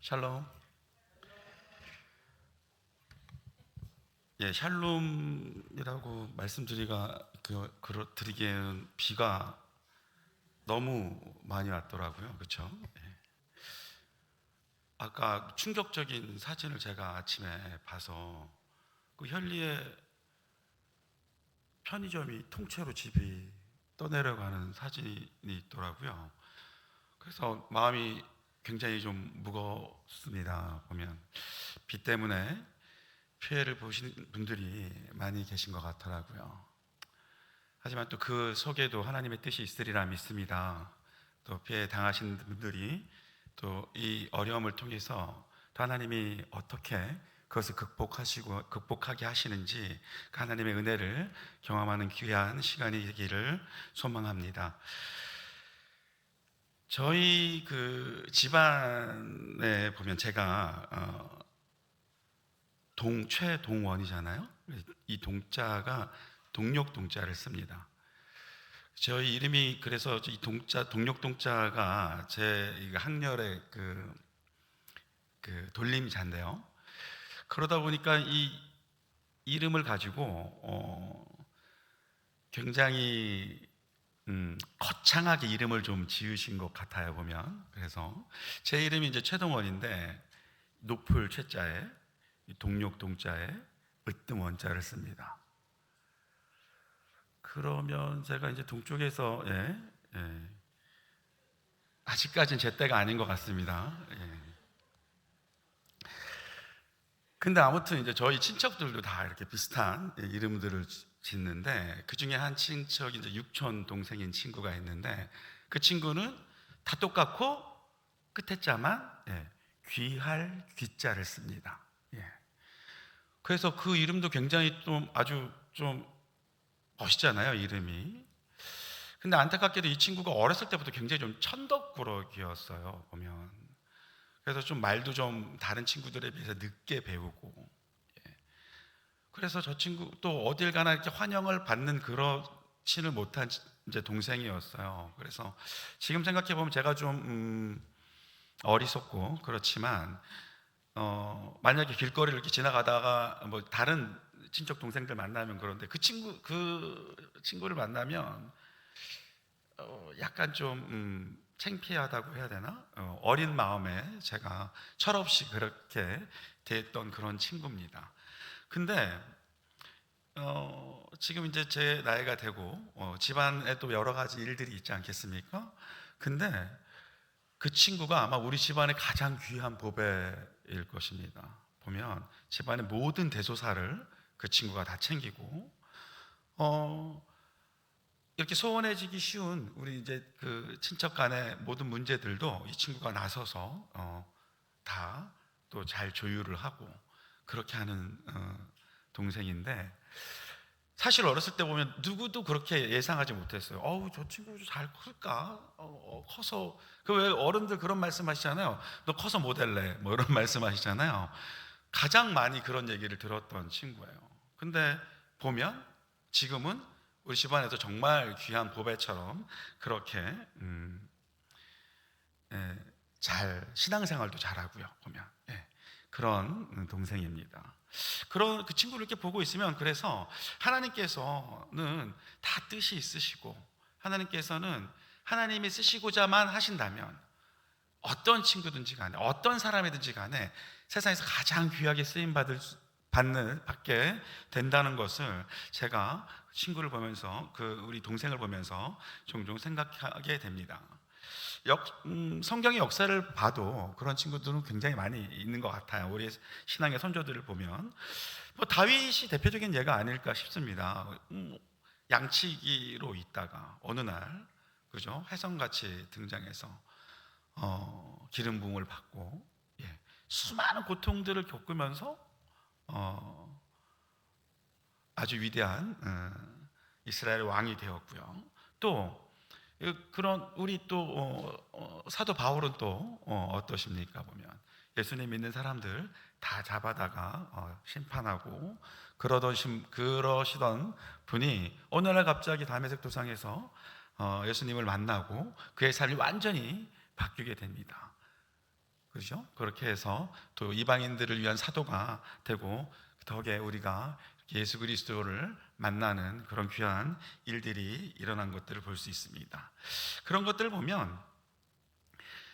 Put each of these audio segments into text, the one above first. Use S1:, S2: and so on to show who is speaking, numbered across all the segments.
S1: 샬롬. 예, 샬롬이라고 드리기에는 비가 너무 많이 왔더라고요. 그렇죠? 예. 아까 충격적인 사진을 제가 아침에 봐서 그 현리에 편의점이 통째로 집이 떠내려가는 사진이 있더라고요. 그래서 마음이 굉장히 좀 무겁습니다. 보면 비 때문에 피해를 보신 분들이 많이 계신 것 같더라고요. 하지만 또 그 속에도 하나님의 뜻이 있으리라 믿습니다. 또 피해 당하신 분들이 또 이 어려움을 통해서 또 하나님이 어떻게 그것을 극복하게 하시는지 그 하나님의 은혜를 경험하는 귀한 시간이 되기를 소망합니다. 저희 그 집안에 보면 제가 최동원이잖아요. 이 동자가 동력 동자를 씁니다. 저희 이름이 그래서 이 동력 동자가 제 학렬의 그 돌림자인데요. 그러다 보니까 이 이름을 가지고 굉장히 거창하게 이름을 좀 지으신 것 같아요, 보면. 그래서 제 이름이 이제 최동원인데 높을 최자에 동력 동자에 으뜸 원자를 씁니다. 그러면 제가 이제 동쪽에서 아직까지는 제 때가 아닌 것 같습니다. 근데 아무튼 이제 저희 친척들도 다 이렇게 비슷한 이름들을 짓는데 그 중에 한 친척이 이제 육촌 동생인 친구가 있는데 그 친구는 다 똑같고 끝에 자만 귀할 귀자를 씁니다. 그래서 그 이름도 굉장히 좀 아주 좀 멋있잖아요, 이름이. 근데 안타깝게도 이 친구가 어렸을 때부터 굉장히 좀 천덕꾸러기였어요, 보면. 그래서 좀 말도 좀 다른 친구들에 비해서 늦게 배우고. 그래서 저 친구 또 어딜 가나 이렇게 환영을 받는 그렇지는 못한 이제 동생이었어요. 그래서 지금 생각해 보면 제가 좀 어리석고 그렇지만 만약에 길거리를 이렇게 지나가다가 뭐 다른 친척 동생들 만나면 그런데 그 친구를 만나면 약간 좀 창피하다고 해야 되나? 어린 마음에 제가 철없이 그렇게 대했던 그런 친구입니다. 근데 지금 이제 제 나이가 되고 집안에 또 여러 가지 일들이 있지 않겠습니까? 근데 그 친구가 아마 우리 집안의 가장 귀한 보배일 것입니다. 보면 집안의 모든 대소사를 그 친구가 다 챙기고 이렇게 소원해지기 쉬운 우리 이제 그 친척 간의 모든 문제들도 이 친구가 나서서 다 또 잘 조율을 하고 그렇게 하는 동생인데 사실 어렸을 때 보면 누구도 그렇게 예상하지 못했어요. 저 친구 잘 클까? 커서 그 왜 어른들 그런 말씀하시잖아요. 너 커서 뭐 될래? 뭐 이런 말씀하시잖아요. 가장 많이 그런 얘기를 들었던 친구예요. 근데 보면 지금은 우리 집안에서 정말 귀한 보배처럼 그렇게 잘 신앙생활도 잘하고요. 보면 그런 동생입니다. 그런 그 친구를 이렇게 보고 있으면 그래서 하나님께서는 다 뜻이 있으시고 하나님께서는 하나님이 쓰시고자만 하신다면 어떤 친구든지 간에 어떤 사람이든지 간에 세상에서 가장 귀하게 받게 된다는 것을 제가 친구를 보면서 우리 동생을 보면서 종종 생각하게 됩니다. 성경의 역사를 봐도 그런 친구들은 굉장히 많이 있는 것 같아요. 우리 신앙의 선조들을 보면 뭐 다윗이 대표적인 예가 아닐까 싶습니다. 양치기로 있다가 어느 날 그죠? 혜성같이 등장해서 기름 부음을 받고 수많은 고통들을 겪으면서 아주 위대한 이스라엘 왕이 되었고요. 또 그런 우리 또 사도 바울은 또 어떠십니까? 보면 예수님 믿는 사람들 다 잡아다가 심판하고 그러시던 분이 어느 날 갑자기 다메섹 도상에서 예수님을 만나고 그의 삶이 완전히 바뀌게 됩니다. 그렇죠? 그렇게 해서 또 이방인들을 위한 사도가 되고 덕에 우리가 예수 그리스도를 만나는 그런 귀한 일들이 일어난 것들을 볼 수 있습니다. 그런 것들을 보면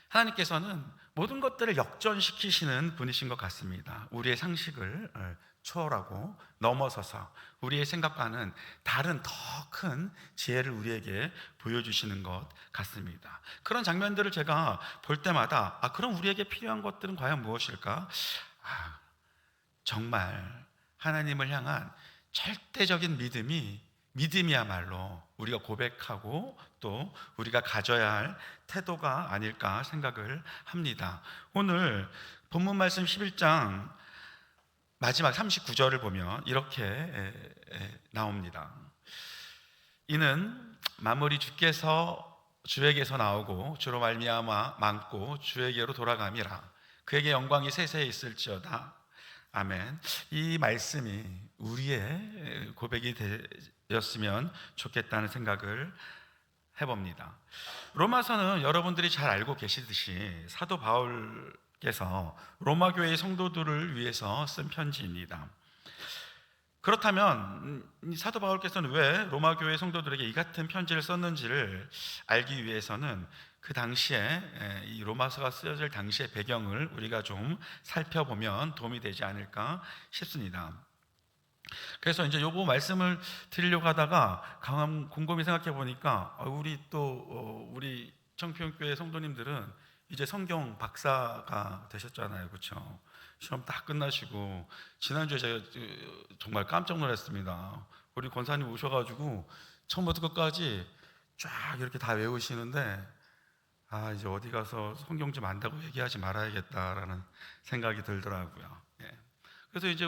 S1: 하나님께서는 모든 것들을 역전시키시는 분이신 것 같습니다. 우리의 상식을 초월하고 넘어서서 우리의 생각과는 다른 더 큰 지혜를 우리에게 보여주시는 것 같습니다. 그런 장면들을 제가 볼 때마다 그럼 우리에게 필요한 것들은 과연 무엇일까? 정말 하나님을 향한 절대적인 믿음이야말로 우리가 고백하고 또 우리가 가져야 할 태도가 아닐까 생각을 합니다. 오늘 본문 말씀 11장 마지막 39절을 보면 이렇게 나옵니다. 이는 만물이 주에게서 나오고 주로 말미암아 많고 주에게로 돌아감이라. 그에게 영광이 세세에 있을지어다. 아멘. 이 말씀이 우리의 고백이 되었으면 좋겠다는 생각을 해봅니다. 로마서는 여러분들이 잘 알고 계시듯이 사도 바울께서 로마 교회의 성도들을 위해서 쓴 편지입니다. 그렇다면 사도 바울께서는 왜 로마 교회 성도들에게 이 같은 편지를 썼는지를 알기 위해서는 그 당시에 이 로마서가 쓰여질 당시의 배경을 우리가 좀 살펴보면 도움이 되지 않을까 싶습니다. 그래서 이제 요거 말씀을 드리려고 하다가 곰곰이 생각해 보니까 우리 청평교회 성도님들은 이제 성경 박사가 되셨잖아요, 그렇죠? 시험 다 끝나시고 지난주에 제가 정말 깜짝 놀랐습니다. 우리 권사님 오셔가지고 처음부터 끝까지 쫙 이렇게 다 외우시는데 이제 어디 가서 성경 좀 안다고 얘기하지 말아야겠다라는 생각이 들더라고요. 예. 그래서 이제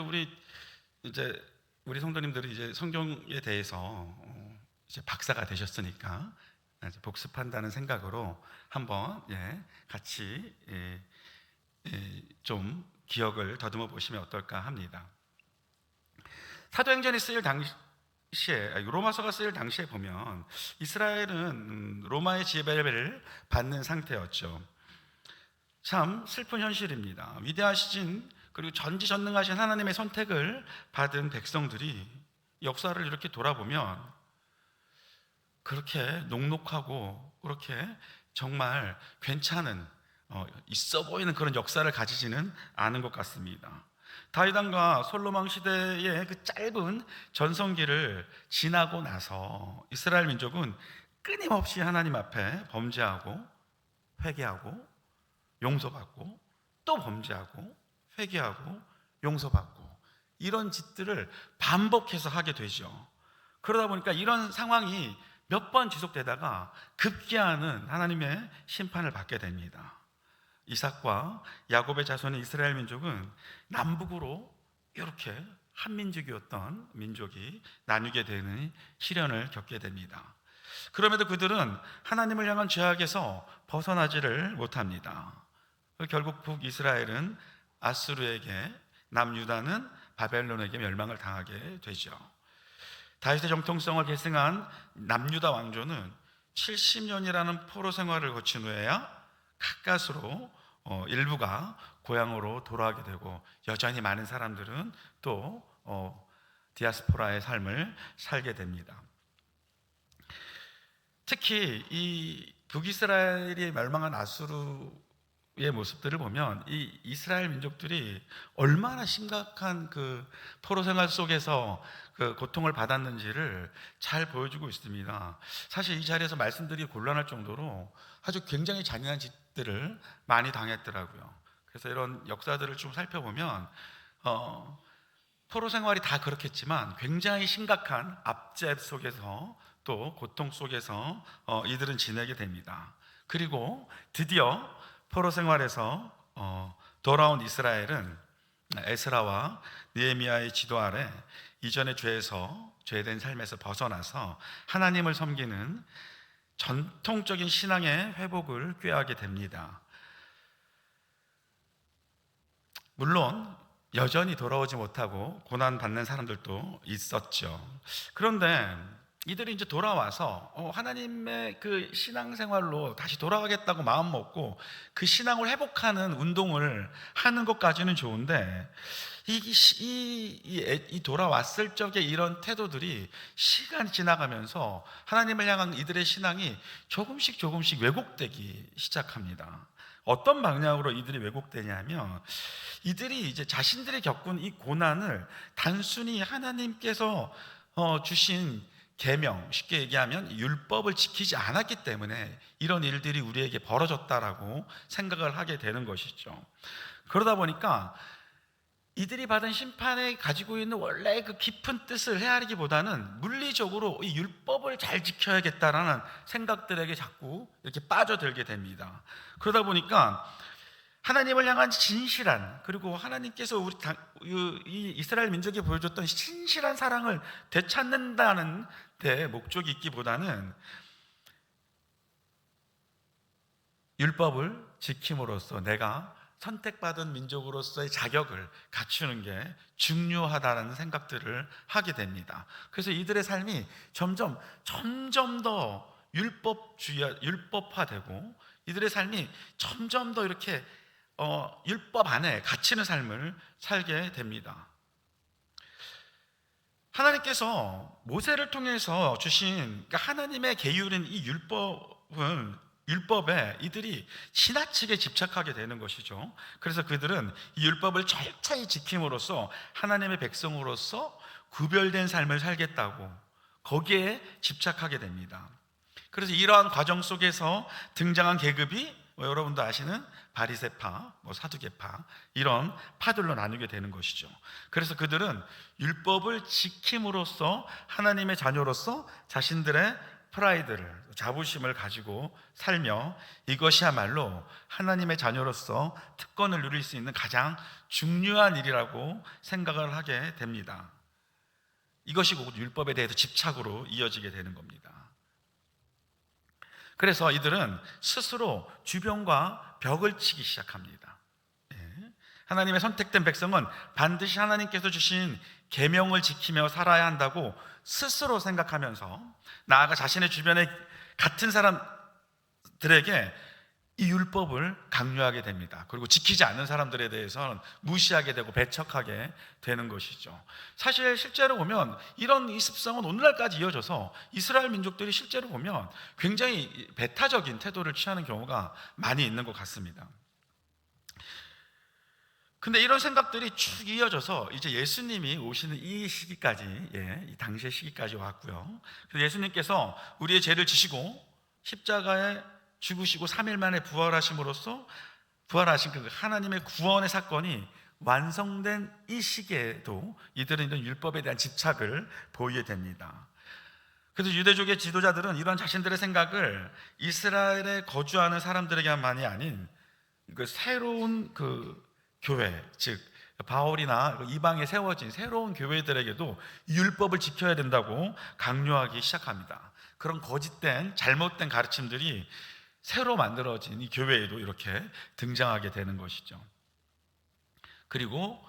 S1: 우리 성도님들이 이제 성경에 대해서 이제 박사가 되셨으니까 이제 복습한다는 생각으로 한번 같이 좀 기억을 더듬어 보시면 어떨까 합니다. 사도행전이 쓰일 당시에 로마서가 쓰일 당시에 보면 이스라엘은 로마의 지배를 받는 상태였죠. 참 슬픈 현실입니다. 위대하시진 그리고 전지전능하신 하나님의 선택을 받은 백성들이 역사를 이렇게 돌아보면 그렇게 녹록하고 그렇게 정말 괜찮은 있어 보이는 그런 역사를 가지지는 않은 것 같습니다. 다윗 왕과 솔로몬 시대의 그 짧은 전성기를 지나고 나서 이스라엘 민족은 끊임없이 하나님 앞에 범죄하고 회개하고 용서받고 또 범죄하고 회개하고 용서받고 이런 짓들을 반복해서 하게 되죠. 그러다 보니까 이런 상황이 몇 번 지속되다가 급기야는 하나님의 심판을 받게 됩니다. 이삭과 야곱의 자손인 이스라엘 민족은 남북으로 이렇게 한 민족이었던 민족이 나뉘게 되는 시련을 겪게 됩니다. 그럼에도 그들은 하나님을 향한 죄악에서 벗어나지를 못합니다. 결국 북이스라엘은 아수르에게, 남유다는 바벨론에게 멸망을 당하게 되죠. 다윗의 정통성을 계승한 남유다 왕조는 70년이라는 포로 생활을 거친 후에야 가까스로 일부가 고향으로 돌아가게 되고 여전히 많은 사람들은 또 디아스포라의 삶을 살게 됩니다. 특히 이 북이스라엘이 멸망한 아수르의 모습들을 보면 이 이스라엘 민족들이 얼마나 심각한 그 포로 생활 속에서 그 고통을 받았는지를 잘 보여주고 있습니다. 사실 이 자리에서 말씀드리기 곤란할 정도로 아주 굉장히 잔인한 짓들을 많이 당했더라고요. 그래서 이런 역사들을 좀 살펴보면 포로 생활이 다 그렇겠지만 굉장히 심각한 압제 속에서 또 고통 속에서 이들은 지내게 됩니다. 그리고 드디어 포로 생활에서 돌아온 이스라엘은 에스라와 느헤미야의 지도 아래 이전의 죄된 삶에서 벗어나서 하나님을 섬기는 전통적인 신앙의 회복을 꾀하게 됩니다. 물론 여전히 돌아오지 못하고 고난받는 사람들도 있었죠. 그런데 이들이 이제 돌아와서 하나님의 그 신앙생활로 다시 돌아가겠다고 마음 먹고 그 신앙을 회복하는 운동을 하는 것까지는 좋은데, 이 돌아왔을 적에 이런 태도들이 시간이 지나가면서 하나님을 향한 이들의 신앙이 조금씩 왜곡되기 시작합니다. 어떤 방향으로 이들이 왜곡되냐면, 이들이 이제 자신들이 겪은 이 고난을 단순히 하나님께서 주신 계명, 쉽게 얘기하면 율법을 지키지 않았기 때문에 이런 일들이 우리에게 벌어졌다라고 생각을 하게 되는 것이죠. 그러다 보니까 이들이 받은 심판에 가지고 있는 원래 그 깊은 뜻을 헤아리기보다는 물리적으로 이 율법을 잘 지켜야겠다라는 생각들에게 자꾸 이렇게 빠져들게 됩니다. 그러다 보니까 하나님을 향한 진실한, 그리고 하나님께서 이 이스라엘 민족에 보여줬던 신실한 사랑을 되찾는다는 데 목적이 있기보다는 율법을 지킴으로써 내가 선택받은 민족으로서의 자격을 갖추는 게 중요하다는 생각들을 하게 됩니다. 그래서 이들의 삶이 점점 더 율법화되고, 이들의 삶이 점점 더 이렇게 율법 안에 갇히는 삶을 살게 됩니다. 하나님께서 모세를 통해서 주신, 그러니까 하나님의 계율인 이 율법에 이들이 지나치게 집착하게 되는 것이죠. 그래서 그들은 이 율법을 철저히 지킴으로써 하나님의 백성으로서 구별된 삶을 살겠다고 거기에 집착하게 됩니다. 그래서 이러한 과정 속에서 등장한 계급이 여러분도 아시는 바리새파, 사두개파, 이런 파들로 나누게 되는 것이죠. 그래서 그들은 율법을 지킴으로써 하나님의 자녀로서 자신들의 프라이드를, 자부심을 가지고 살며 이것이야말로 하나님의 자녀로서 특권을 누릴 수 있는 가장 중요한 일이라고 생각을 하게 됩니다. 이것이 곧 율법에 대해서 집착으로 이어지게 되는 겁니다. 그래서 이들은 스스로 주변과 벽을 치기 시작합니다. 하나님의 선택된 백성은 반드시 하나님께서 주신 계명을 지키며 살아야 한다고 스스로 생각하면서, 나아가 자신의 주변의 같은 사람들에게 이 율법을 강요하게 됩니다. 그리고 지키지 않는 사람들에 대해서는 무시하게 되고 배척하게 되는 것이죠. 사실 실제로 보면 이런 이 습성은 오늘날까지 이어져서 이스라엘 민족들이 실제로 보면 굉장히 배타적인 태도를 취하는 경우가 많이 있는 것 같습니다. 근데 이런 생각들이 쭉 이어져서 이제 예수님이 오시는 이 시기까지, 이 당시의 시기까지 왔고요. 그래서 예수님께서 우리의 죄를 지시고 십자가에 죽으시고 3일 만에 부활하신 그 하나님의 구원의 사건이 완성된 이 시기에도 이들은 이런 율법에 대한 집착을 보이게 됩니다. 그래서 유대족의 지도자들은 이런 자신들의 생각을 이스라엘에 거주하는 사람들에게만이 아닌 그 새로운 교회, 즉 바울이나 이방에 세워진 새로운 교회들에게도 율법을 지켜야 된다고 강요하기 시작합니다. 그런 거짓된, 잘못된 가르침들이 새로 만들어진 이 교회에도 이렇게 등장하게 되는 것이죠. 그리고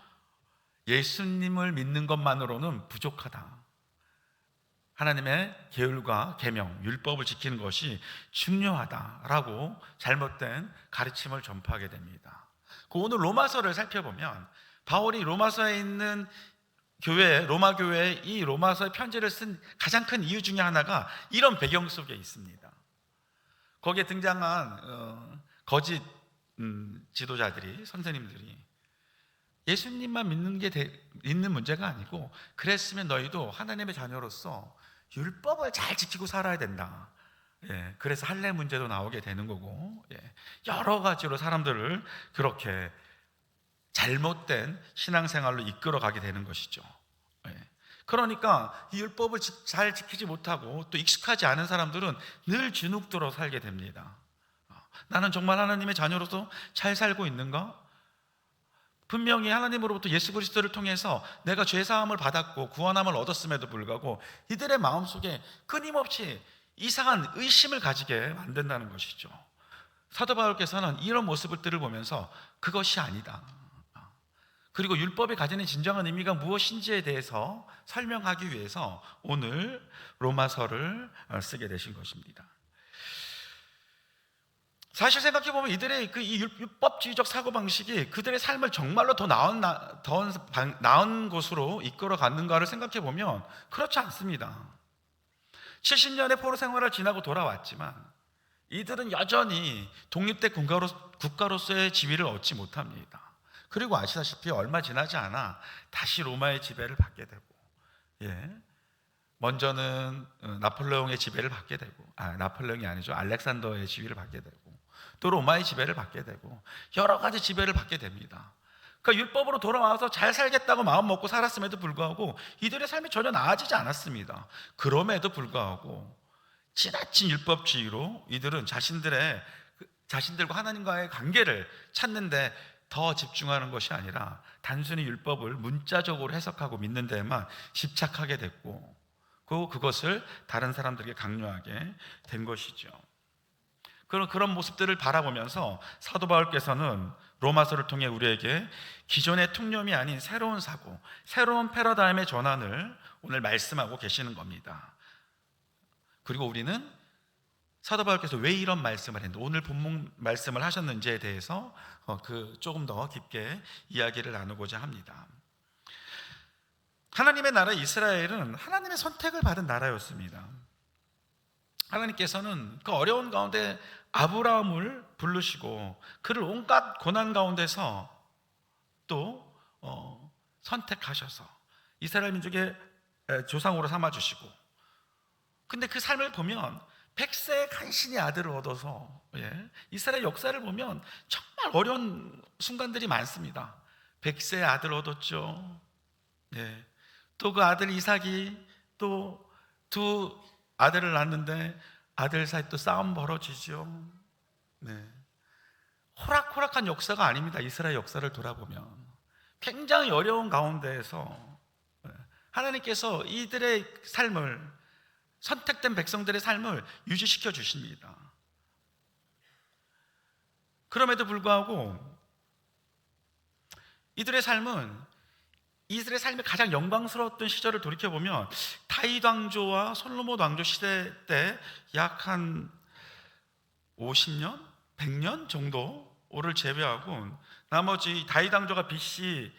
S1: 예수님을 믿는 것만으로는 부족하다, 하나님의 계율과 계명, 율법을 지키는 것이 중요하다라고 잘못된 가르침을 전파하게 됩니다. 오늘 로마서를 살펴보면 바울이 로마서에 있는 로마 교회에 이 로마서의 편지를 쓴 가장 큰 이유 중에 하나가 이런 배경 속에 있습니다. 거기에 등장한 거짓 지도자들이, 선생님들이 예수님만 믿는 문제가 아니고, 그랬으면 너희도 하나님의 자녀로서 율법을 잘 지키고 살아야 된다. 그래서 할례 문제도 나오게 되는 거고, 여러 가지로 사람들을 그렇게 잘못된 신앙생활로 이끌어가게 되는 것이죠. 그러니까 이 율법을 잘 지키지 못하고 또 익숙하지 않은 사람들은 늘 주눅들어 살게 됩니다. 나는 정말 하나님의 자녀로서 잘 살고 있는가? 분명히 하나님으로부터 예수 그리스도를 통해서 내가 죄사함을 받았고 구원함을 얻었음에도 불구하고 이들의 마음속에 끊임없이 이상한 의심을 가지게 만든다는 것이죠. 사도 바울께서는 이런 모습들을 보면서 그것이 아니다,
S2: 그리고 율법이 가지는 진정한 의미가 무엇인지에 대해서 설명하기 위해서 오늘 로마서를 쓰게 되신 것입니다. 사실 생각해보면 이들의 이 율법주의적 사고방식이 그들의 삶을 정말로 더 나은 곳으로 이끌어 갔는가를 생각해보면 그렇지 않습니다. 70년의 포로 생활을 지나고 돌아왔지만 이들은 여전히 독립된 국가로서의 지위를 얻지 못합니다. 그리고 아시다시피 얼마 지나지 않아 다시 로마의 지배를 받게 되고, 먼저는 나폴레옹의 지배를 받게 되고, 나폴레옹이 아니죠, 알렉산더의 지위를 받게 되고, 또 로마의 지배를 받게 되고, 여러 가지 지배를 받게 됩니다. 그러니까 율법으로 돌아와서 잘 살겠다고 마음 먹고 살았음에도 불구하고 이들의 삶이 전혀 나아지지 않았습니다. 그럼에도 불구하고 지나친 율법주의로 이들은 자신들과 하나님과의 관계를 찾는데 더 집중하는 것이 아니라 단순히 율법을 문자적으로 해석하고 믿는 데에만 집착하게 됐고, 그것을 다른 사람들에게 강요하게 된 것이죠. 그런 모습들을 바라보면서 사도 바울께서는 로마서를 통해 우리에게 기존의 통념이 아닌 새로운 사고, 새로운 패러다임의 전환을 오늘 말씀하고 계시는 겁니다. 그리고 우리는 사도 바울께서 왜 이런 말씀을 했는지, 오늘 본문 말씀을 하셨는지에 대해서 조금 더 깊게 이야기를 나누고자 합니다. 하나님의 나라 이스라엘은 하나님의 선택을 받은 나라였습니다. 하나님께서는 그 어려운 가운데 아브라함을 부르시고 그를 온갖 고난 가운데서 또 선택하셔서 이스라엘 민족의 조상으로 삼아주시고, 근데 그 삶을 보면 100세의 간신히 아들을 얻어서, 이스라엘 역사를 보면 정말 어려운 순간들이 많습니다. 100세의 아들을 얻었죠. 또 그 아들 이삭이 또 두 아들을 낳는데 아들 사이 또 싸움 벌어지죠. 호락호락한 역사가 아닙니다. 이스라엘 역사를 돌아보면 굉장히 어려운 가운데에서 하나님께서 이들의 삶을, 선택된 백성들의 삶을 유지시켜 주십니다. 그럼에도 불구하고 이들의 삶의 가장 영광스러웠던 시절을 돌이켜보면 다윗 왕조와 솔로몬 왕조 시대 때 약 한 50년, 100년 정도를 제외하고 나머지 다윗 왕조가 BC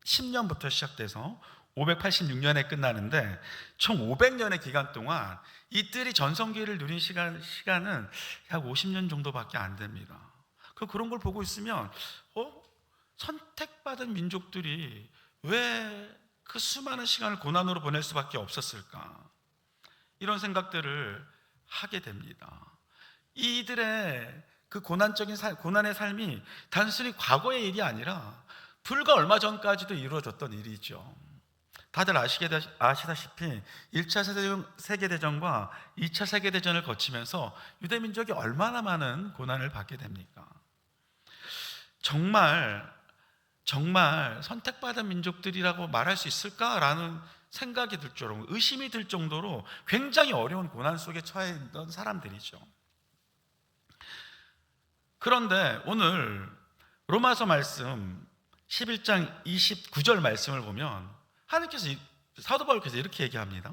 S2: 1010년부터 시작돼서 586년에 끝나는데 총 500년의 기간 동안 이들이 전성기를 누린 시간은 약 50년 정도밖에 안 됩니다. 그런 걸 보고 있으면 선택받은 민족들이 왜 그 수많은 시간을 고난으로 보낼 수밖에 없었을까, 이런 생각들을 하게 됩니다. 이들의 그 고난의 삶이 단순히 과거의 일이 아니라 불과 얼마 전까지도 이루어졌던 일이죠. 다들 아시다시피 1차 세계대전과 2차 세계대전을 거치면서 유대민족이 얼마나 많은 고난을 받게 됩니까? 정말 선택받은 민족들이라고 말할 수 있을까라는 생각이 들 정도로, 의심이 들 정도로 굉장히 어려운 고난 속에 처해 있던 사람들이죠. 그런데 오늘 로마서 말씀 11장 29절 말씀을 보면 하나님께서, 사도 바울께서 이렇게 얘기합니다.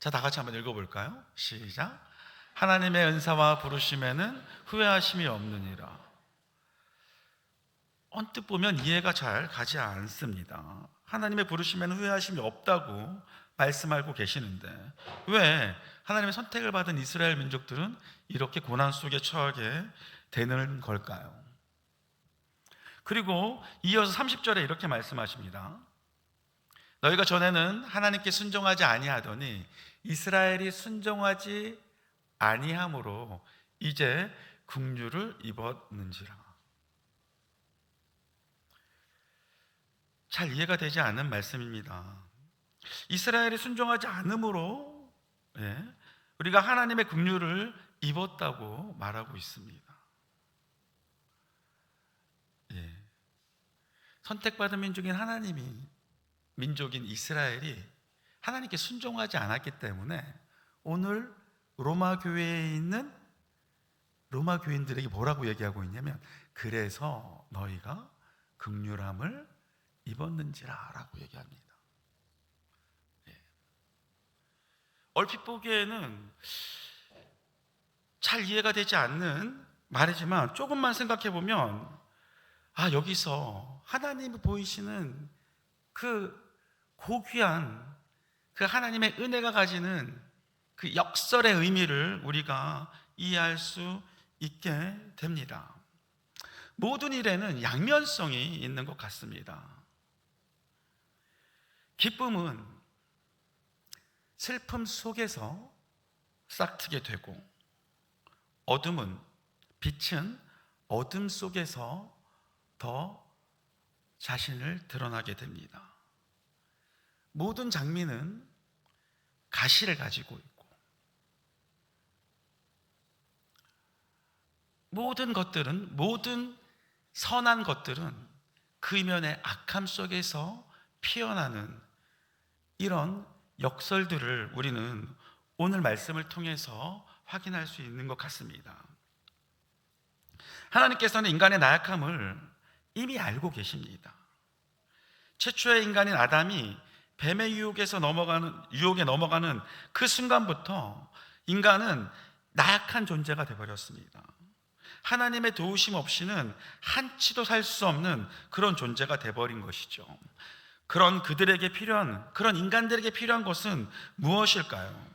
S2: 자, 다 같이 한번 읽어볼까요? 시작. 하나님의 은사와 부르심에는 후회하심이 없느니라. 언뜻 보면 이해가 잘 가지 않습니다. 하나님의 부르심에는 후회하심이 없다고 말씀하고 계시는데 왜 하나님의 선택을 받은 이스라엘 민족들은 이렇게 고난 속에 처하게 되는 걸까요? 그리고 이어서 30절에 이렇게 말씀하십니다. 너희가 전에는 하나님께 순종하지 아니하더니 이스라엘이 순종하지 아니함으로 이제 긍휼을 입었는지라. 잘 이해가 되지 않는 말씀입니다. 이스라엘이 순종하지 않음으로 우리가 하나님의 긍휼을 입었다고 말하고 있습니다. 선택받은 민족인 이스라엘이 하나님께 순종하지 않았기 때문에 오늘 로마 교회에 있는 로마 교인들에게 뭐라고 얘기하고 있냐면, 그래서 너희가 긍휼함을 입었는지라라고 얘기합니다. 예. 얼핏 보기에는 잘 이해가 되지 않는 말이지만 조금만 생각해 보면 여기서 하나님이 보이시는 그 고귀한 그 하나님의 은혜가 가지는 그 역설의 의미를 우리가 이해할 수 있게 됩니다. 모든 일에는 양면성이 있는 것 같습니다. 기쁨은 슬픔 속에서 싹트게 되고, 빛은 어둠 속에서 더 자신을 드러나게 됩니다. 모든 장미는 가시를 가지고 있고, 모든 선한 것들은 그 이면의 악함 속에서 피어나는 이런 역설들을 우리는 오늘 말씀을 통해서 확인할 수 있는 것 같습니다. 하나님께서는 인간의 나약함을 이미 알고 계십니다. 최초의 인간인 아담이 뱀의 유혹에 넘어가는 그 순간부터 인간은 나약한 존재가 되어버렸습니다. 하나님의 도우심 없이는 한치도 살 수 없는 그런 존재가 되어버린 것이죠. 그런 인간들에게 필요한 것은 무엇일까요?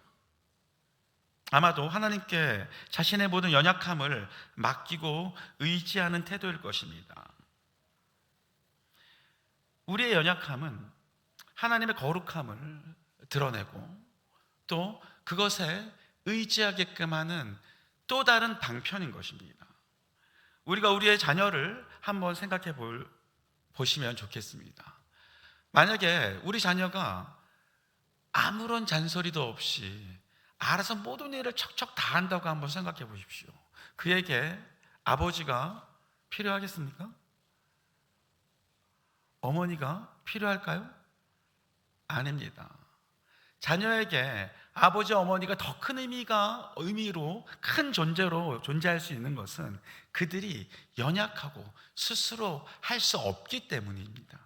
S2: 아마도 하나님께 자신의 모든 연약함을 맡기고 의지하는 태도일 것입니다. 우리의 연약함은 하나님의 거룩함을 드러내고 또 그것에 의지하게끔 하는 또 다른 방편인 것입니다. 우리가 우리의 자녀를 한번 생각해 보시면 좋겠습니다. 만약에 우리 자녀가 아무런 잔소리도 없이 알아서 모든 일을 척척 다 한다고 한번 생각해 보십시오. 그에게 아버지가 필요하겠습니까? 어머니가 필요할까요? 아닙니다. 자녀에게 아버지, 어머니가 더 큰 의미로 큰 존재로 존재할 수 있는 것은 그들이 연약하고 스스로 할 수 없기 때문입니다.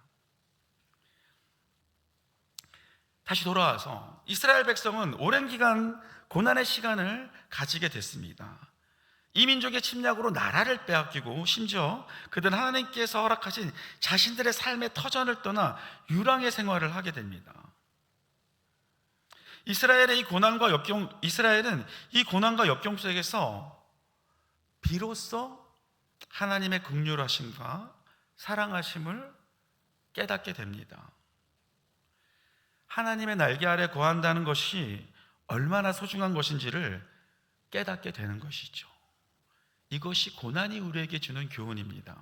S2: 다시 돌아와서 이스라엘 백성은 오랜 기간 고난의 시간을 가지게 됐습니다. 이 민족의 침략으로 나라를 빼앗기고 심지어 그들은 하나님께서 허락하신 자신들의 삶의 터전을 떠나 유랑의 생활을 하게 됩니다. 이스라엘은 이 고난과 역경 속에서 비로소 하나님의 긍휼하심과 사랑하심을 깨닫게 됩니다. 하나님의 날개 아래 거한다는 것이 얼마나 소중한 것인지를 깨닫게 되는 것이죠. 이것이 고난이 우리에게 주는 교훈입니다.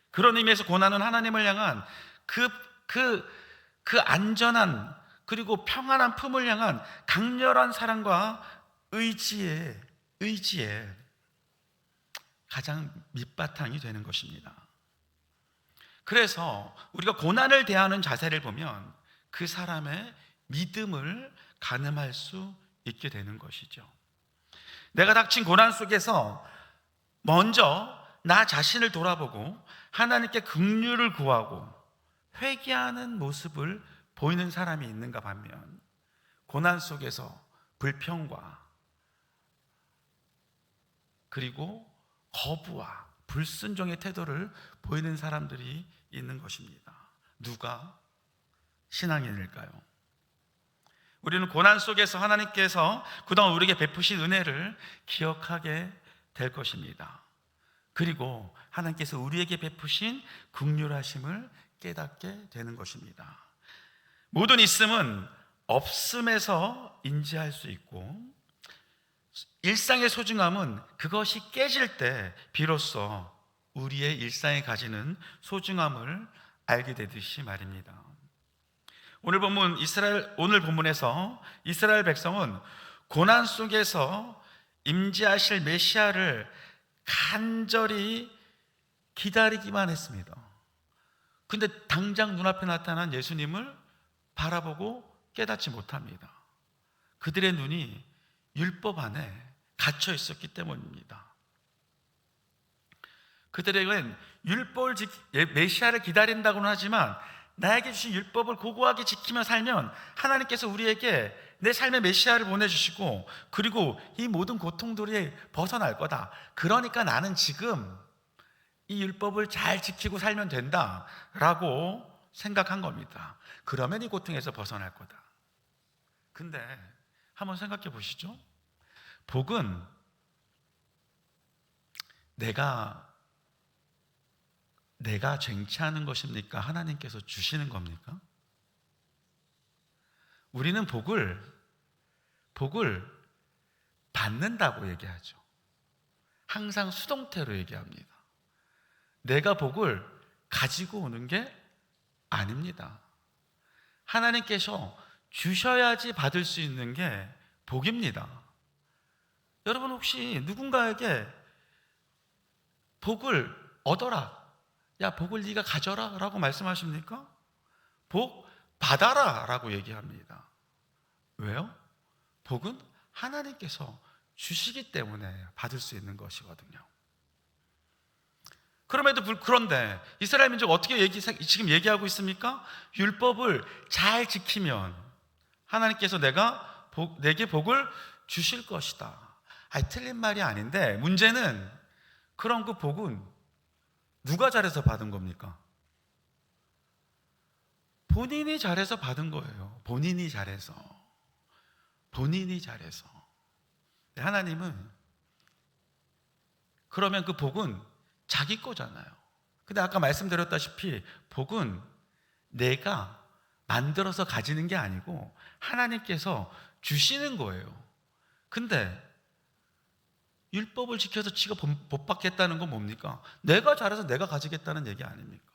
S2: 그런 의미에서 고난은 하나님을 향한 그 안전한 그리고 평안한 품을 향한 강렬한 사랑과 의지의 가장 밑바탕이 되는 것입니다. 그래서 우리가 고난을 대하는 자세를 보면 그 사람의 믿음을 가늠할 수 있게 되는 것이죠. 내가 닥친 고난 속에서 먼저 나 자신을 돌아보고 하나님께 긍휼을 구하고 회개하는 모습을 보이는 사람이 있는가 반면 고난 속에서 불평과 그리고 거부와 불순종의 태도를 보이는 사람들이 있는 것입니다. 누가 신앙인일까요? 우리는 고난 속에서 하나님께서 그동안 우리에게 베푸신 은혜를 기억하게 될 것입니다. 그리고 하나님께서 우리에게 베푸신 긍휼하심을 깨닫게 되는 것입니다. 모든 있음은 없음에서 인지할 수 있고 일상의 소중함은 그것이 깨질 때 비로소 우리의 일상에 가지는 소중함을 알게 되듯이 말입니다. 오늘 본문에서 이스라엘 백성은 고난 속에서 임재하실 메시아를 간절히 기다리기만 했습니다. 근데 당장 눈앞에 나타난 예수님을 바라보고 깨닫지 못합니다. 그들의 눈이 율법 안에 갇혀 있었기 때문입니다. 그들에게는 메시아를 기다린다고는 하지만 나에게 주신 율법을 고고하게 지키며 살면 하나님께서 우리에게 내 삶의 메시아를 보내주시고 그리고 이 모든 고통들이 벗어날 거다. 그러니까 나는 지금 이 율법을 잘 지키고 살면 된다라고 생각한 겁니다. 그러면 이 고통에서 벗어날 거다. 근데 한번 생각해 보시죠. 복은 내가 쟁취하는 것입니까? 하나님께서 주시는 겁니까? 우리는 복을 받는다고 얘기하죠. 항상 수동태로 얘기합니다. 내가 복을 가지고 오는 게 아닙니다. 하나님께서 주셔야지 받을 수 있는 게 복입니다. 여러분 혹시 누군가에게 복을 얻어라, 야 복을 네가 가져라 라고 말씀하십니까? 복 받아라 라고 얘기합니다. 왜요? 복은 하나님께서 주시기 때문에 받을 수 있는 것이거든요. 그런데 이스라엘 민족 어떻게 지금 얘기하고 있습니까? 율법을 잘 지키면 하나님께서 내게 복을 주실 것이다. 틀린 말이 아닌데 문제는 그런 그 복은 누가 잘해서 받은 겁니까? 본인이 잘해서 받은 거예요. 본인이 잘해서. 하나님은 그러면 그 복은 자기 거잖아요. 근데 아까 말씀드렸다시피 복은 내가 만들어서 가지는 게 아니고 하나님께서 주시는 거예요. 근데 율법을 지켜서 지가 복 받겠다는 건 뭡니까? 내가 잘해서 내가 가지겠다는 얘기 아닙니까?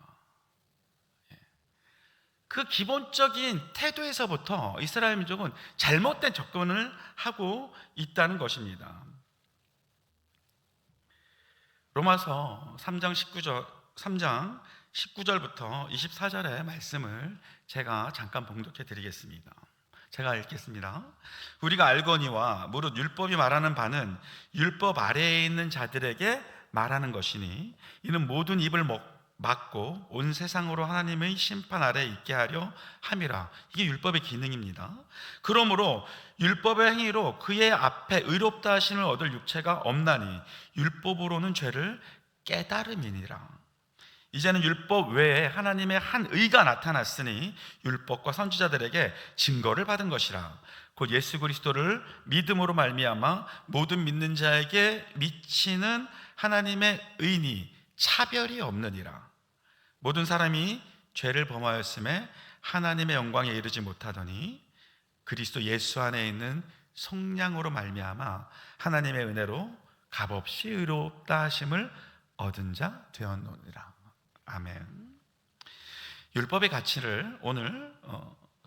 S2: 그 기본적인 태도에서부터 이스라엘 민족은 잘못된 접근을 하고 있다는 것입니다. 로마서 3장 19절부터 24절의 말씀을 제가 잠깐 봉독해 드리겠습니다. 제가 읽겠습니다. 우리가 알거니와 무릇 율법이 말하는 바는 율법 아래에 있는 자들에게 말하는 것이니 이는 모든 입을 막고 온 세상으로 하나님의 심판 아래에 있게 하려 함이라. 이게 율법의 기능입니다. 그러므로 율법의 행위로 그의 앞에 의롭다 하심을 얻을 육체가 없나니 율법으로는 죄를 깨달음이니라. 이제는 율법 외에 하나님의 한 의가 나타났으니 율법과 선지자들에게 증거를 받은 것이라. 곧 예수 그리스도를 믿음으로 말미암아 모든 믿는 자에게 미치는 하나님의 의니 차별이 없느니라. 모든 사람이 죄를 범하였음에 하나님의 영광에 이르지 못하더니 그리스도 예수 안에 있는 성량으로 말미암아 하나님의 은혜로 값없이 의롭다 하심을 얻은 자 되었노니라. 아멘. 율법의 가치를 오늘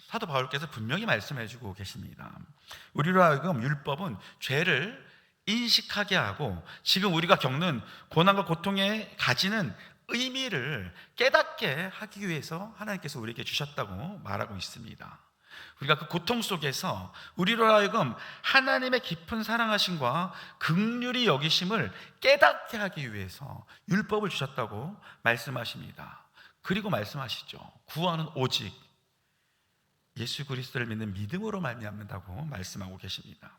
S2: 사도 바울께서 분명히 말씀해 주고 계십니다. 우리로 하여금 율법은 죄를 인식하게 하고 지금 우리가 겪는 고난과 고통에 가지는 의미를 깨닫게 하기 위해서 하나님께서 우리에게 주셨다고 말하고 있습니다. 우리가 그 고통 속에서 우리로 하여금 하나님의 깊은 사랑하심과 긍휼히 여기심을 깨닫게 하기 위해서 율법을 주셨다고 말씀하십니다. 그리고 말씀하시죠. 구원은 오직 예수 그리스도를 믿는 믿음으로 말미암는다고 말씀하고 계십니다.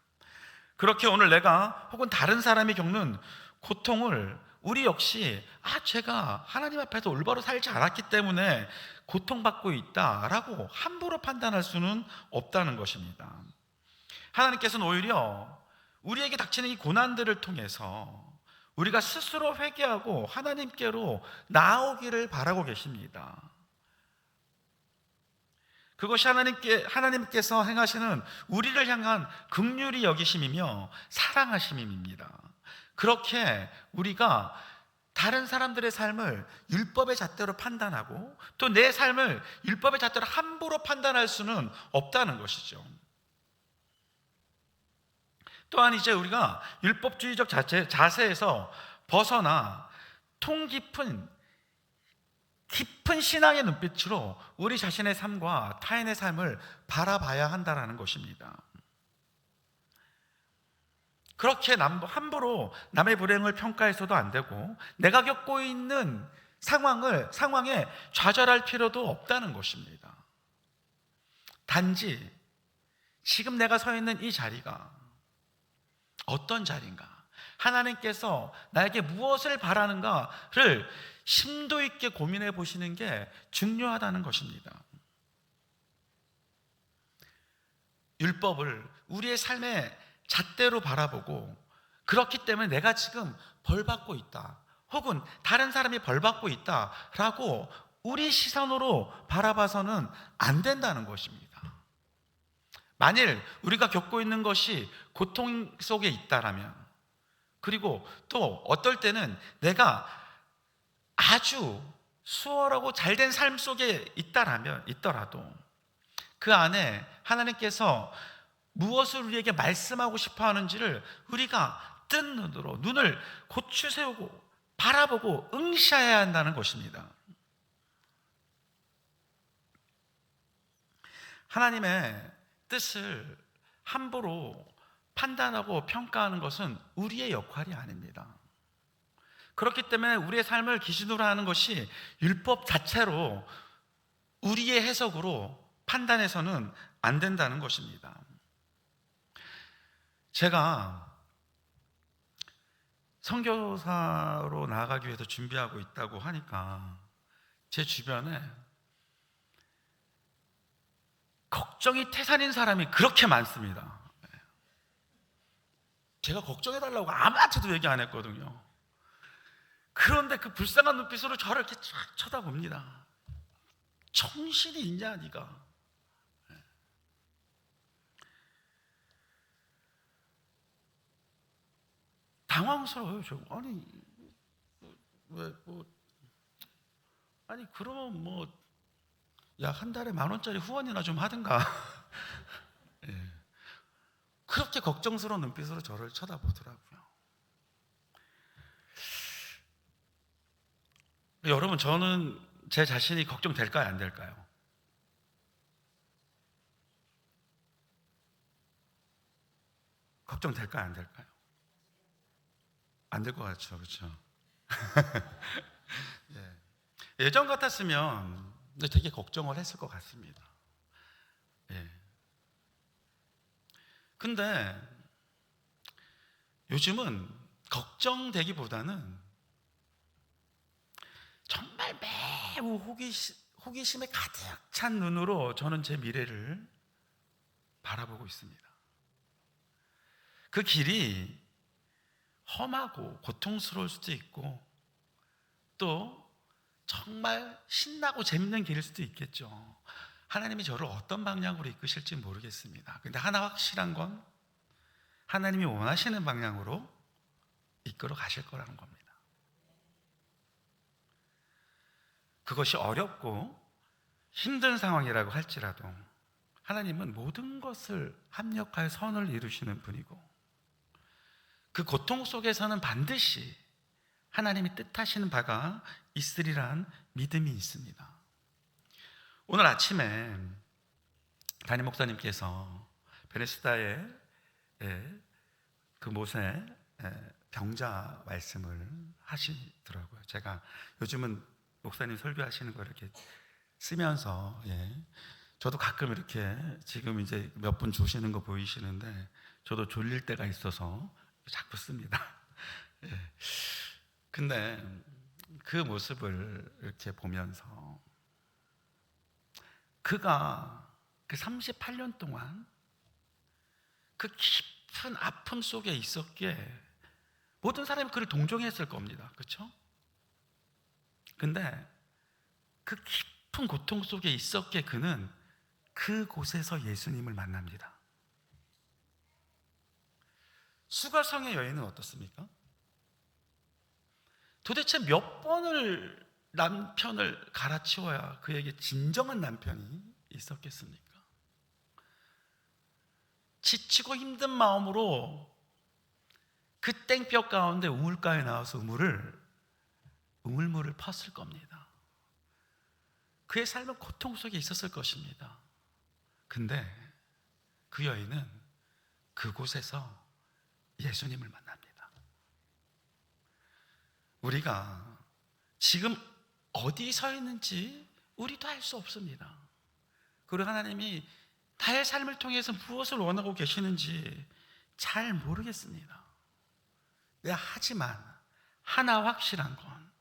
S2: 그렇게 오늘 내가 혹은 다른 사람이 겪는 고통을 우리 역시 제가 하나님 앞에서 올바로 살지 않았기 때문에 고통받고 있다라고 함부로 판단할 수는 없다는 것입니다. 하나님께서는 오히려 우리에게 닥치는 이 고난들을 통해서 우리가 스스로 회개하고 하나님께로 나아오기를 바라고 계십니다. 그것이 하나님께서 행하시는 우리를 향한 긍휼히 여기심이며 사랑하심입니다. 그렇게 우리가 다른 사람들의 삶을 율법의 잣대로 판단하고 또 내 삶을 율법의 잣대로 함부로 판단할 수는 없다는 것이죠. 또한 이제 우리가 율법주의적 자세에서 벗어나 통 깊은 신앙의 눈빛으로 우리 자신의 삶과 타인의 삶을 바라봐야 한다는 것입니다. 그렇게 함부로 남의 불행을 평가해서도 안 되고 내가 겪고 있는 상황에 좌절할 필요도 없다는 것입니다. 단지 지금 내가 서 있는 이 자리가 어떤 자리인가, 하나님께서 나에게 무엇을 바라는가를 심도 있게 고민해 보시는 게 중요하다는 것입니다. 율법을 우리의 삶의 잣대로 바라보고 그렇기 때문에 내가 지금 벌받고 있다, 혹은 다른 사람이 벌받고 있다라고 우리 시선으로 바라봐서는 안 된다는 것입니다. 만일 우리가 겪고 있는 것이 고통 속에 있다라면, 그리고 또 어떨 때는 내가 아주 수월하고 잘된 삶 속에 있더라도 그 안에 하나님께서 무엇을 우리에게 말씀하고 싶어 하는지를 우리가 뜬 눈으로 눈을 고추 세우고 바라보고 응시해야 한다는 것입니다. 하나님의 뜻을 함부로 판단하고 평가하는 것은 우리의 역할이 아닙니다. 그렇기 때문에 우리의 삶을 기준으로 하는 것이 율법 자체로 우리의 해석으로 판단해서는 안 된다는 것입니다. 제가 선교사로 나아가기 위해서 준비하고 있다고 하니까 제 주변에 걱정이 태산인 사람이 그렇게 많습니다. 제가 걱정해달라고 아무한테도 얘기 안 했거든요. 그런데 그 불쌍한 눈빛으로 저를 이렇게 쫙 쳐다봅니다. 정신이 있냐 네가? 당황스러워요. 저 아니 왜 아니 그러면 뭐 야, 한 달에 10,000원짜리 후원이나 좀 하든가. 예. 그렇게 걱정스러운 눈빛으로 저를 쳐다보더라고요. 여러분, 저는 제 자신이 걱정될까요, 안 될까요? 걱정될까요, 안 될까요? 안 될 것 같죠, 그렇죠? 예. 예전 같았으면 되게 걱정을 했을 것 같습니다. 예. 근데 요즘은 걱정되기보다는 정말 매우 호기심에 가득 찬 눈으로 저는 제 미래를 바라보고 있습니다. 그 길이 험하고 고통스러울 수도 있고 또 정말 신나고 재밌는 길일 수도 있겠죠. 하나님이 저를 어떤 방향으로 이끄실지 모르겠습니다. 근데 하나 확실한 건 하나님이 원하시는 방향으로 이끌어 가실 거라는 겁니다. 그것이 어렵고 힘든 상황이라고 할지라도 하나님은 모든 것을 합력하여 선을 이루시는 분이고 그 고통 속에서는 반드시 하나님이 뜻하시는 바가 있으리란 믿음이 있습니다. 오늘 아침에 담임 목사님께서 베네수다의 그 못에 병자 말씀을 하시더라고요. 제가 요즘은 목사님 설교하시는 거 이렇게 쓰면서 저도 가끔 이렇게 지금 이제 몇 분 주시는 거 보이시는데 저도 졸릴 때가 있어서 자꾸 씁니다. 근데 그 모습을 이렇게 보면서 그가 그 38년 동안 그 깊은 아픔 속에 있었기에 모든 사람이 그를 동정했을 겁니다. 그렇죠? 근데 그 깊은 고통 속에 있었기에 그는 그곳에서 예수님을 만납니다. 수가성의 여인은 어떻습니까? 도대체 몇 번을 남편을 갈아치워야 그에게 진정한 남편이 있었겠습니까? 지치고 힘든 마음으로 그 땡볕 가운데 우물가에 나와서 우물물을 팠을 겁니다. 그의 삶은 고통 속에 있었을 것입니다. 근데 그 여인은 그곳에서
S1: 예수님을 만납니다. 우리가 지금 어디 서 있는지 우리도 알 수 없습니다. 그리고 하나님이 나의 삶을 통해서 무엇을 원하고 계시는지 잘 모르겠습니다. 하지만 하나 확실한 건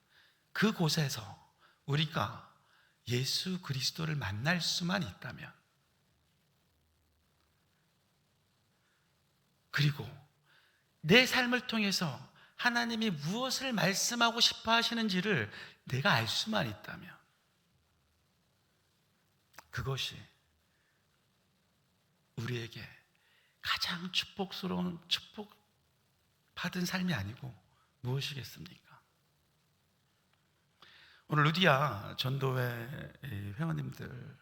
S1: 그곳에서 우리가 예수 그리스도를 만날 수만 있다면, 그리고 내 삶을 통해서 하나님이 무엇을 말씀하고 싶어 하시는지를 내가 알 수만 있다면, 그것이 우리에게 가장 축복스러운, 축복받은 삶이 아니고 무엇이겠습니까? 오늘 루디아 전도회 회원님들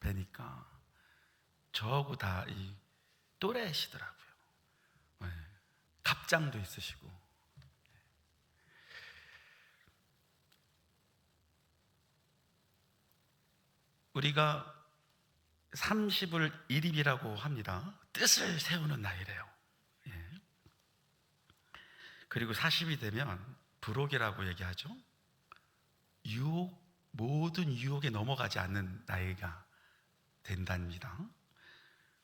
S1: 뵈니까 저하고 다 이 또래시더라고요. 갑장도 있으시고. 우리가 30을 일입이라고 합니다. 뜻을 세우는 나이래요. 그리고 40이 되면 불혹이라고 얘기하죠. 모든 유혹에 넘어가지 않는 나이가 된답니다.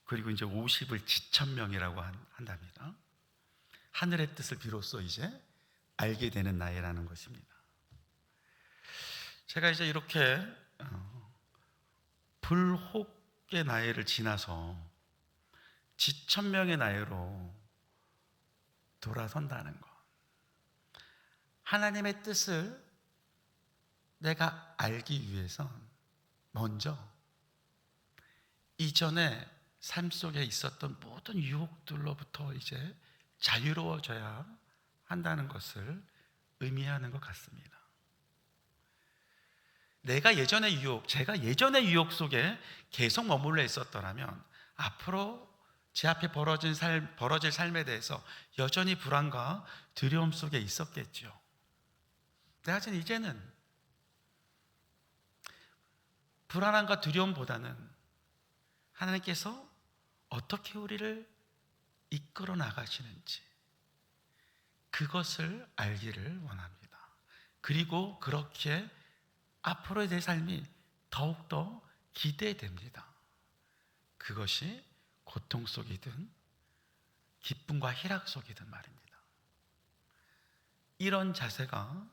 S1: 그리고 이제 50을 지천명이라고 한답니다. 하늘의 뜻을 비로소 이제 알게 되는 나이라는 것입니다. 제가 이제 이렇게 불혹의 나이를 지나서 지천명의 나이로 돌아선다는 것, 하나님의 뜻을 내가 알기 위해선 먼저 이전에 삶 속에 있었던 모든 유혹들로부터 이제 자유로워져야 한다는 것을 의미하는 것 같습니다. 제가 예전의 유혹 속에 계속 머물러 있었더라면 앞으로 제 앞에 벌어질 삶에 대해서 여전히 불안과 두려움 속에 있었겠죠. 하지만 이제는 불안함과 두려움보다는 하나님께서 어떻게 우리를 이끌어 나가시는지 그것을 알기를 원합니다. 그리고 그렇게 앞으로의 내 삶이 더욱더 기대됩니다. 그것이 고통 속이든 기쁨과 희락 속이든 말입니다. 이런 자세가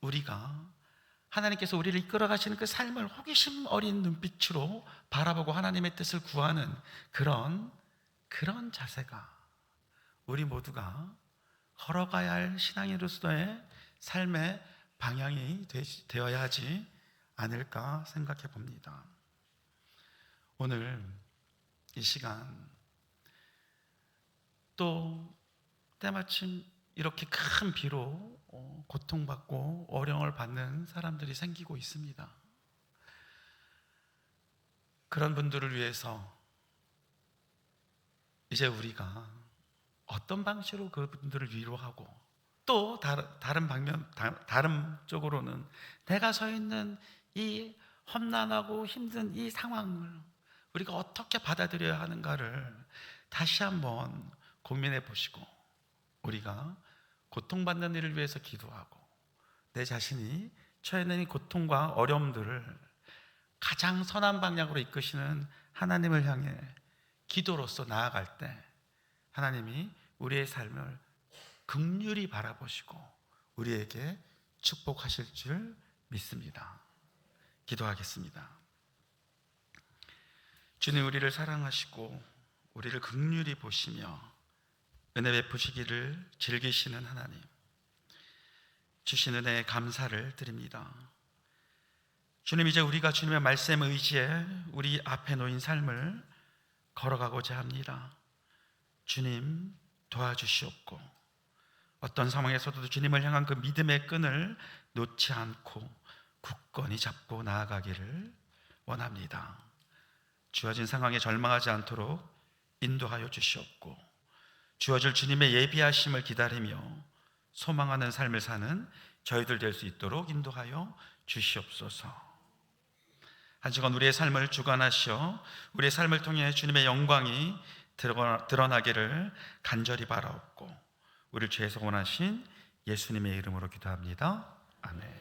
S1: 우리가 하나님께서 우리를 이끌어 가시는 그 삶을 호기심 어린 눈빛으로 바라보고 하나님의 뜻을 구하는 그런 자세가 우리 모두가 걸어가야 할 신앙인으로서의 삶의 방향이 되어야 하지 않을까 생각해 봅니다. 오늘 이 시간 또 때마침 이렇게 큰 비로 고통받고 어려움을 받는 사람들이 생기고 있습니다. 그런 분들을 위해서 이제 우리가 어떤 방식으로 그분들을 위로하고 또 다른 쪽으로는 내가 서 있는 이 험난하고 힘든 이 상황을 우리가 어떻게 받아들여야 하는가를 다시 한번 고민해 보시고 우리가 고통받는 이를 위해서 기도하고 내 자신이 처해 있는 이 고통과 어려움들을 가장 선한 방향으로 이끄시는 하나님을 향해 기도로서 나아갈 때 하나님이 우리의 삶을 긍휼히 바라보시고 우리에게 축복하실 줄 믿습니다. 기도하겠습니다. 주님, 우리를 사랑하시고 우리를 긍휼히 보시며 은혜 베푸시기를 즐기시는 하나님, 주신 은혜에 감사를 드립니다. 주님, 이제 우리가 주님의 말씀 의지에 우리 앞에 놓인 삶을 걸어가고자 합니다. 주님, 도와주시옵고 어떤 상황에서도 주님을 향한 그 믿음의 끈을 놓지 않고 굳건히 잡고 나아가기를 원합니다. 주어진 상황에 절망하지 않도록 인도하여 주시옵고 주어질 주님의 예비하심을 기다리며 소망하는 삶을 사는 저희들 될 수 있도록 인도하여 주시옵소서. 한 시간 우리의 삶을 주관하시어 우리의 삶을 통해 주님의 영광이
S2: 드러나기를 간절히 바라옵고 우리를 죄에서 원하신 예수님의 이름으로 기도합니다. 아멘.